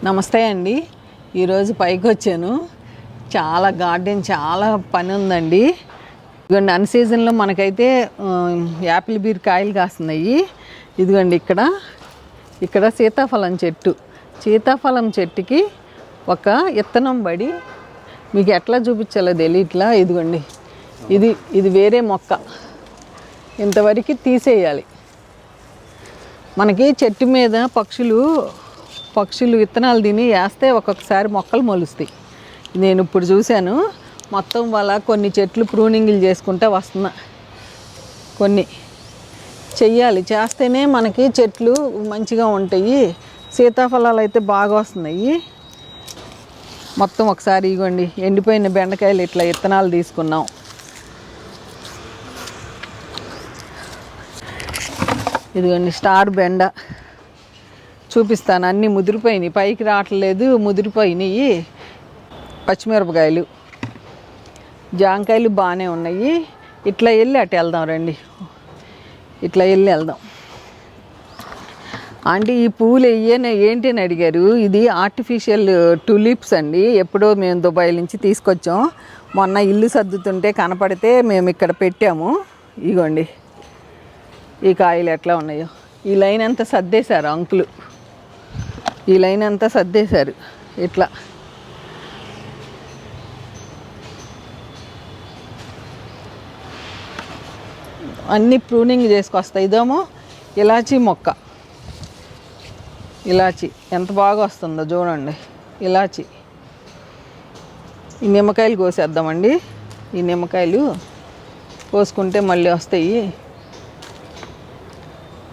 నమస్తే అండి. ఈరోజు పైకి వచ్చాను. చాలా గార్డెన్ చాలా పని ఉందండి. ఇదిగోండి అన్ సీజన్లో మనకైతే యాపిల్ బీర్ కాయలు కాస్తున్నాయి. ఇదిగోండి ఇక్కడ సీతాఫలం చెట్టు. సీతాఫలం చెట్టుకి ఒక ఇత్తనం పడి మీకు ఎట్లా చూపించాలో తెలియట్లా. ఇదిగోండి ఇది వేరే మొక్క. ఇంతవరకు తీసేయాలి. మనకి చెట్టు మీద పక్షులు విత్తనాలు తిని వేస్తే ఒక్కొక్కసారి మొక్కలు మొలుస్తాయి. నేను ఇప్పుడు చూశాను. మొత్తం వల్ల కొన్ని చెట్లు ప్రూనింగ్లు చేసుకుంటే వస్తున్నా. కొన్ని చెయ్యాలి, చేస్తేనే మనకి చెట్లు మంచిగా ఉంటాయి. సీతాఫలాలు అయితే బాగా వస్తున్నాయి. మొత్తం ఒకసారి ఇవ్వండి. ఎండిపోయిన బెండకాయలు ఇట్లా విత్తనాలు తీసుకున్నాం. ఇదిగోండి స్టార్ బెండ చూపిస్తాను. అన్నీ ముదిరిపోయినాయి, పైకి రావట్లేదు, ముదిరిపోయినాయి. పచ్చిమిరపకాయలు, జాంకాయలు బాగానే ఉన్నాయి. ఇట్లా వెళ్ళి అటు వెళ్దాం రండి. ఇట్లా వెళ్ళి వెళ్దాం. అంటే ఈ పువ్వులు ఏంటి అని అడిగారు. ఇది ఆర్టిఫిషియల్ టులిప్స్ అండి. ఎప్పుడో మేము దుబాయ్ నుంచి తీసుకొచ్చాం. మొన్న ఇల్లు సర్దుతుంటే కనపడితే మేము ఇక్కడ పెట్టాము. ఇగోండి ఈ కాయలు ఎట్లా ఉన్నాయో. ఈ లైన్ అంతా సర్దేశారు అంకులు. ఈ లైన్ అంతా సర్దేశారు. ఇట్లా అన్నీ ప్రూనింగ్ చేసుకొస్తాయి. ఇదేమో ఇలాచీ మొక్క. ఇలాచీ ఎంత బాగా వస్తుందో చూడండి. ఇలాచీ. ఈ నిమ్మకాయలు కోసేద్దామండి. ఈ నిమ్మకాయలు కోసుకుంటే మళ్ళీ వస్తాయి.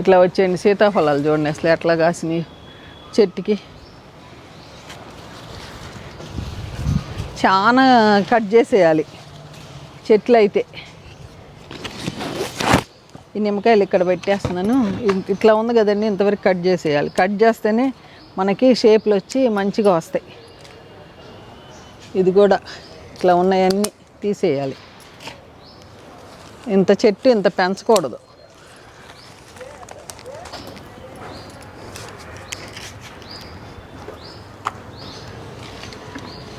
ఇట్లా వచ్చేయండి. సీతాఫలాలు చూడండి అసలు ఎట్లా కాసినాయి చెట్టుకి. చాలా కట్ చేసేయాలి చెట్లు అయితే. ఈ నిమ్మకాయలు ఇక్కడ పెట్టేస్తున్నాను. ఇట్లా ఉంది కదండి, ఇంతవరకు కట్ చేసేయాలి. కట్ చేస్తేనే మనకి షేప్లు వచ్చి మంచిగా వస్తాయి. ఇది కూడా ఇట్లా ఉన్నాయన్నీ తీసేయాలి. ఇంత చెట్టు ఇంత పెంచకూడదు.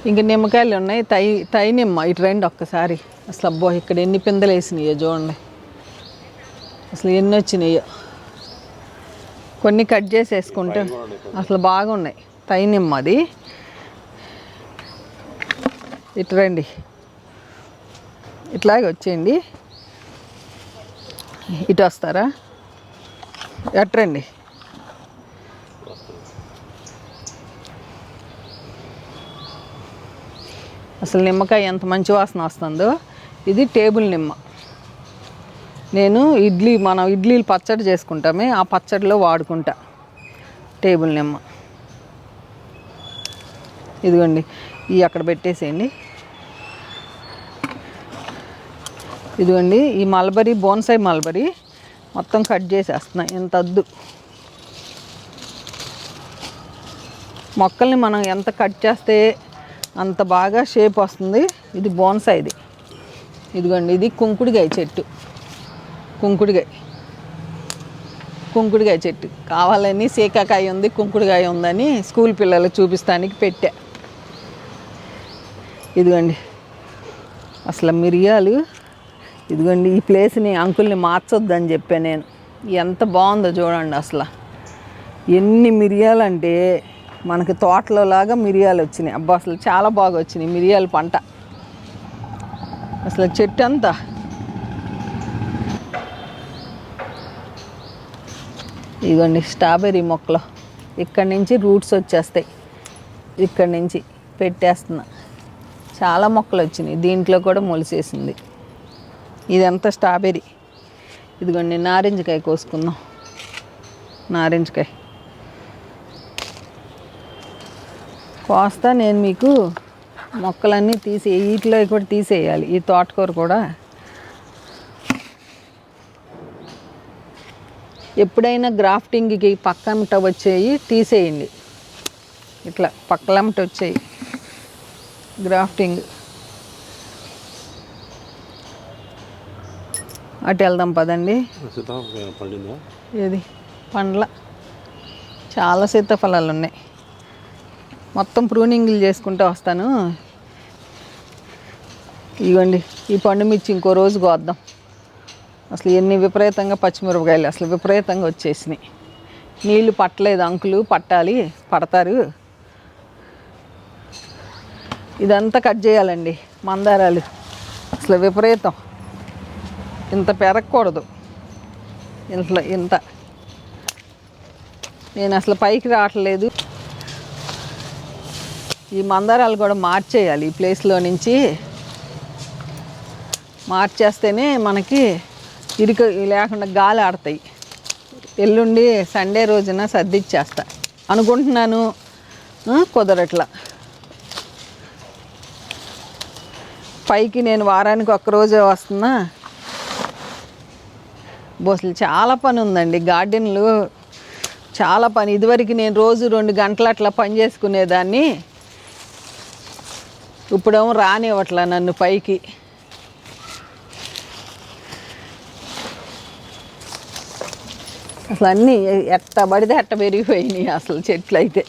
ఇంక నిమ్మకాయలు ఉన్నాయి. తై నిమ్మ. ఇటు రండి ఒక్కసారి. అసలు అబ్బో ఇక్కడ ఎన్ని పిందెలు వేసినాయో చూడండి. అసలు ఎన్ని వచ్చినాయో. కొన్ని కట్ చేసేసుకుంటే అసలు బాగున్నాయి. తై నిమ్మ అది. ఇటు రండి. ఇట్లాగే వచ్చేయండి. ఇటు వస్తారా? ఎట్రండి. అసలు నిమ్మకాయ ఎంత మంచి వాసన వస్తుందో. ఇది టేబుల్ నిమ్మ. నేను మనం ఇడ్లీలు పచ్చడి చేసుకుంటామే, ఆ పచ్చడిలో వాడుకుంటా టేబుల్ నిమ్మ. ఇదిగోండి ఈ అక్కడ పెట్టేసేయండి. ఇదిగోండి ఈ మల్బరీ, బోన్సాయి మల్బరీ మొత్తం కట్ చేసేస్తున్నాయి. ఎంత వద్దు. మొక్కల్ని మనం ఎంత కట్ చేస్తే అంత బాగా షేప్ వస్తుంది. ఇది బోన్సాయిది. ఇదిగోండి ఇది కుంకుడుకాయ చెట్టు. కుంకుడుకాయ చెట్టు కావాలని సీకాకాయ ఉంది, కుంకుడుకాయ ఉందని స్కూల్ పిల్లలకు చూపిస్తానికి పెట్టా. ఇదిగోండి అసలు మిరియాలు. ఇదిగోండి ఈ ప్లేస్ని అంకుల్ని మార్చొద్దని చెప్పా నేను. ఎంత బాగుందో చూడండి. అసలు ఎన్ని మిరియాలు అంటే మనకి తోటలో లాగా మిరియాలు వచ్చినాయి. అబ్బా అసలు చాలా బాగా వచ్చినాయి మిరియాల పంట. అసలు చెట్టు అంతా. ఇదిగోండి స్ట్రాబెర్రీ మొక్కలు. ఇక్కడి నుంచి రూట్స్ వచ్చేస్తాయి. ఇక్కడి నుంచి పెట్టేస్తున్నా. చాలా మొక్కలు వచ్చినాయి. దీంట్లో కూడా మొలిసేసింది. ఇదంతా స్ట్రాబెర్రీ. ఇదిగోండి నారింజకాయ కోసుకుందాం. నారింజకాయ కోస్తా నేను మీకు. మొక్కలన్నీ వీటిలో కూడా తీసేయాలి. ఈ తోటకూర కూడా. ఎప్పుడైనా గ్రాఫ్టింగ్కి పక్కమట వచ్చేవి తీసేయండి. ఇట్లా పక్కలమ్మట వచ్చేవి గ్రాఫ్టింగ్. అటు వెళ్దాం పదండి. ఏది పండ్ల చాలా సీతాఫలాలు ఉన్నాయి. మొత్తం ప్రూనింగ్లు చేసుకుంటూ వస్తాను. ఇవ్వండి, ఈ పండు మిర్చి ఇంకో రోజు కోద్దాం. అసలు ఎన్ని విపరీతంగా పచ్చిమిరపకాయలు అసలు విపరీతంగా వచ్చేసినాయి. నీళ్ళు పట్టలేదు, అంకులు పట్టాలి, పడతారు. ఇదంతా కట్ చేయాలండి. మందారాలు అసలు విపరీతం, ఇంత పెరగకూడదు. ఇంత నేను అసలు పైకి రావట్లేదు. ఈ మందారాలు కూడా మార్చేయాలి. ఈ ప్లేస్లో నుంచి మార్చేస్తేనే మనకి ఇరుక లేకుండా గాలి ఆడతాయి. ఎల్లుండి సండే రోజున సర్దిచ్చేస్తా అనుకుంటున్నాను, కుదరట్లా. పైకి నేను వారానికి ఒక్కరోజే వస్తున్నా. అసలు చాలా పని ఉందండి. గార్డెన్లు చాలా పని. ఇదివరకు నేను రోజు 2 గంటలు అట్లా పని చేసుకునేదాన్ని. ఇప్పుడేమో రానివ్వట్లా నన్ను పైకి. అసలు అన్నీ ఎట్ట పడితే ఎట్ట పెరిగిపోయినాయి అసలు చెట్లు అయితే.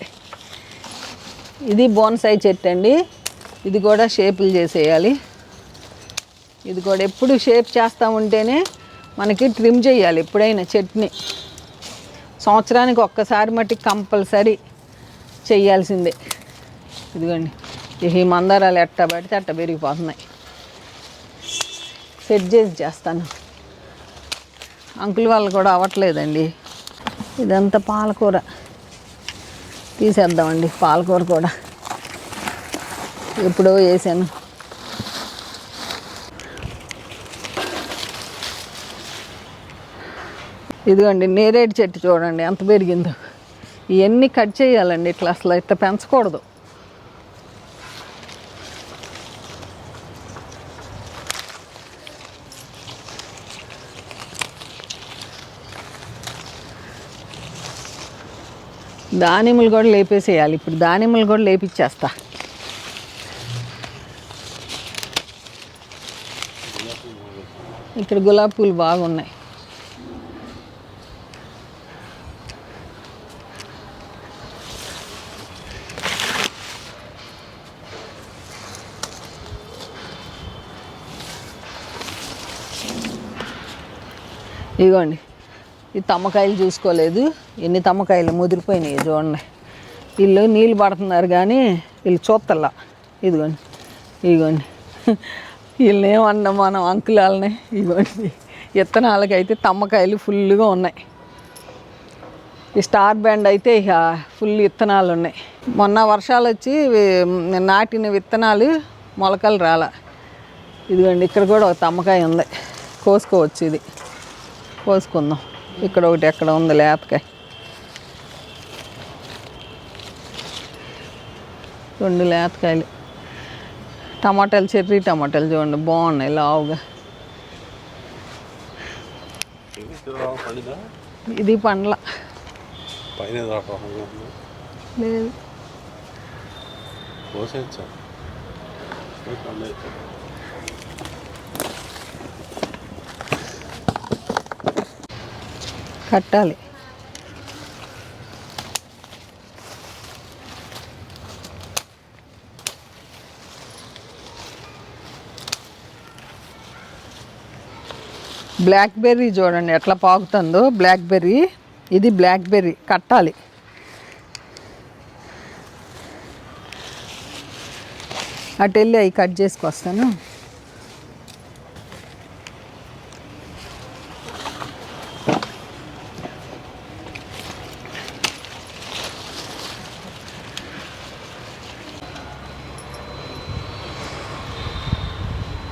ఇది బోన్సాయి చెట్టు అండి. ఇది కూడా షేపులు చేసేయాలి. ఇది కూడా ఎప్పుడు షేప్ చేస్తూ ఉంటేనే మనకి ట్రిమ్ చేయాలి. ఎప్పుడైనా చెట్టుని సంవత్సరానికి ఒక్కసారి మట్టికి కంపల్సరీ చేయాల్సిందే. ఇదిగోండి, ఈ మందారాలు ఎట్ట పడితే అట్ట పెరిగిపోతున్నాయి. సెట్ చేస్తాను. అంకుల్ వాళ్ళు కూడా అవ్వట్లేదండి. ఇదంతా పాలకూర తీసేద్దామండి. పాలకూర కూడా ఎప్పుడో వేసాను. ఇదిగోండి, నేరేడు చెట్టు చూడండి ఎంత పెరిగిందో. ఇవన్నీ కట్ చేయాలండి. ఇట్లా అసలు ఇట్లా పెంచకూడదు. దానిమ్మలు కూడా లేపేసేయాలి. ఇప్పుడు దానిమ్మలు కూడా లేపిచ్చేస్తా. ఇక్కడ గులాబీ పూలు బాగున్నాయి. ఇదిగోండి, ఈ తమ్మకాయలు చూసుకోలేదు. ఎన్ని తమ్మకాయలు ముదిరిపోయినాయి చూడండి. వీళ్ళు నీళ్ళు పడుతున్నారు కానీ వీళ్ళు చూస్తల్లా. ఇదిగోండి ఇదిగోండి, వీళ్ళని ఏమన్నా మనం అంకులాలని. ఇదిగోండి, విత్తనాలకైతే తమ్మకాయలు ఫుల్గా ఉన్నాయి. ఈ స్టార్ బ్యాండ్ అయితే ఇక ఫుల్ విత్తనాలు ఉన్నాయి. మొన్న వర్షాలు వచ్చి నాటిన విత్తనాలు మొలకలు రాల. ఇదిగోండి, ఇక్కడ కూడా ఒక తమ్మకాయ ఉంది, కోసుకోవచ్చు. ఇది కోసుకుందాం. ఇక్కడ ఒకటి ఎక్కడ ఉంది లేతకాయ. 2 లేతకాయలు. టమాటాలు, చెర్రీ టమాటాలు చూడండి బాగున్నాయి లావుగా. ఇది పండ్ల లేదు. కట్టాలి. బ్లాక్బెర్రీ చూడండి ఎట్లా పాకుతుందో. బ్లాక్బెర్రీ, ఇది బ్లాక్బెర్రీ కట్టాలి. అటు వెళ్ళి అవి కట్ చేసుకొస్తాను.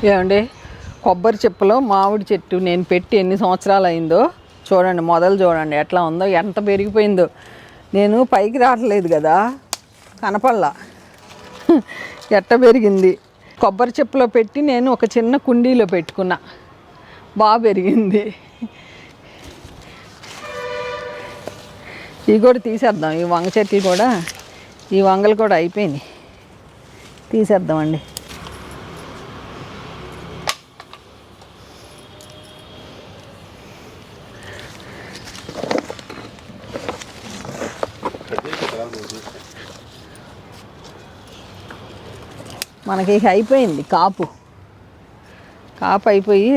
ఏమండి, కొబ్బరి చిప్పలో మామిడి చెట్టు నేను పెట్టి ఎన్ని సంవత్సరాలు అయిందో చూడండి. మొదలు చూడండి ఎట్లా ఉందో, ఎంత పెరిగిపోయిందో. నేను పైకి రావట్లేదు కదా, కనపడలా ఎట్ట పెరిగింది. కొబ్బరి చిప్పలో పెట్టి నేను ఒక చిన్న కుండీలో పెట్టుకున్నా, బాగా పెరిగింది. ఇవి కూడా తీసేద్దాం. ఈ వంగ చెట్లు కూడా, ఈ వంగలు కూడా అయిపోయినాయి, తీసేద్దామండి. మనకి ఇక అయిపోయింది కాపు అయిపోయి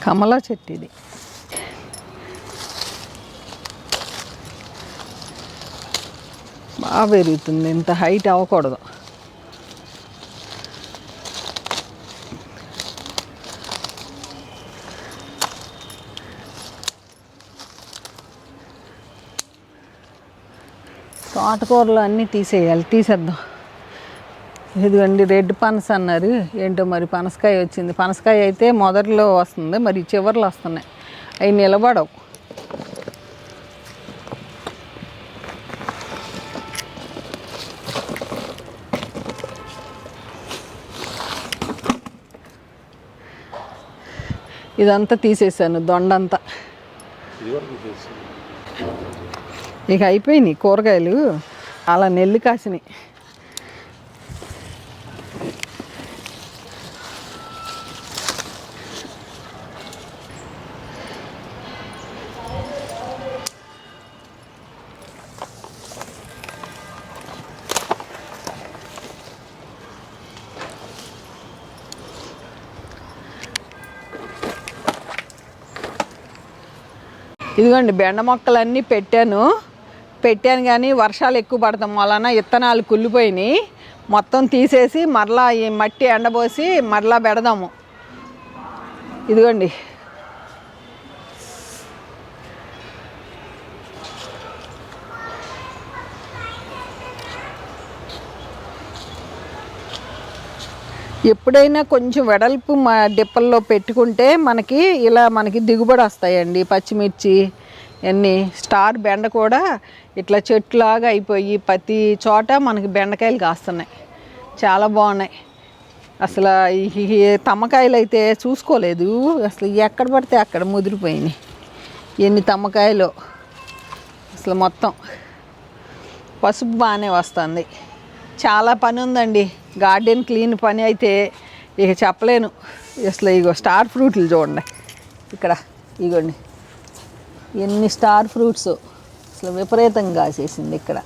కమలా చెట్టు ఇది. బాగా పెరుగుతుంది, ఇంత హైట్ అవ్వకూడదు. తోటకూరలు అన్నీ తీసేద్దాం. ఇదిగోండి రెడ్ పనస అన్నారు, ఏంటో మరి పనసకాయ వచ్చింది. పనసకాయ అయితే మొదట్లో వస్తుంది, మరి చివర్లో వస్తున్నాయి, అవి నిలబడవు. ఇదంతా తీసేసాను, దొండంతా. ఇక అయిపోయినాయి కూరగాయలు, అలా నెల్లి కాసినాయి. ఇదిగోండి బెండ మొక్కలన్నీ పెట్టాను కానీ వర్షాలు ఎక్కువ పడతాం వలన విత్తనాలు కుళ్ళిపోయినాయి. మొత్తం తీసేసి మరలా ఈ మట్టి ఎండబోసి మరలా పెడదాము. ఇదిగోండి ఎప్పుడైనా కొంచెం వెడల్పు డిప్పల్లో పెట్టుకుంటే మనకి దిగుబడి వస్తాయండి. పచ్చిమిర్చి అన్నీ, స్టార్ బెండ కూడా ఇట్లా చెట్లాగా అయిపోయి ప్రతి చోట మనకి బెండకాయలు కాస్తున్నాయి, చాలా బాగున్నాయి. అసలు ఈ తమ్మకాయలు అయితే చూసుకోలేదు, అసలు ఎక్కడ పడితే అక్కడ ముదిరిపోయినాయి. ఎన్ని తమ్మకాయలు, అసలు మొత్తం పసుపు బాగానే వస్తుంది. చాలా పని ఉందండి, గార్డెన్ క్లీన్ పని అయితే ఇక చెప్పలేను. అసలు ఇగో స్టార్ ఫ్రూట్లు చూడండి ఇక్కడ, ఇగోండి ఎన్ని స్టార్ ఫ్రూట్స్, అసలు విపరీతంగా కాసేసింది. ఇక్కడ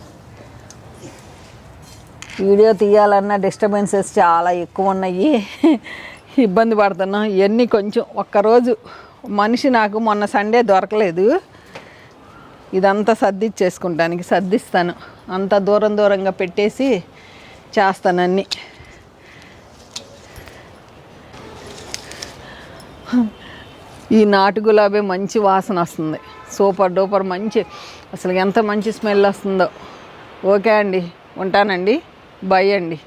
వీడియో తీయాలన్న డిస్టర్బెన్సెస్ చాలా ఎక్కువ ఉన్నాయి, ఇబ్బంది పడుతున్నాం. ఇవన్నీ కొంచెం ఒక్కరోజు మనిషి నాకు మొన్న సండే దొరకలేదు, ఇదంతా సర్దిస్తాను. అంత దూరంగా పెట్టేసి చేస్తానన్నీ. ఈ నాటు గులాబీ మంచి వాసన వస్తుంది, సూపర్ డూపర్ మంచి, అసలు ఎంత మంచి స్మెల్ వస్తుందో. ఓకే అండి, ఉంటానండి, బై అండి.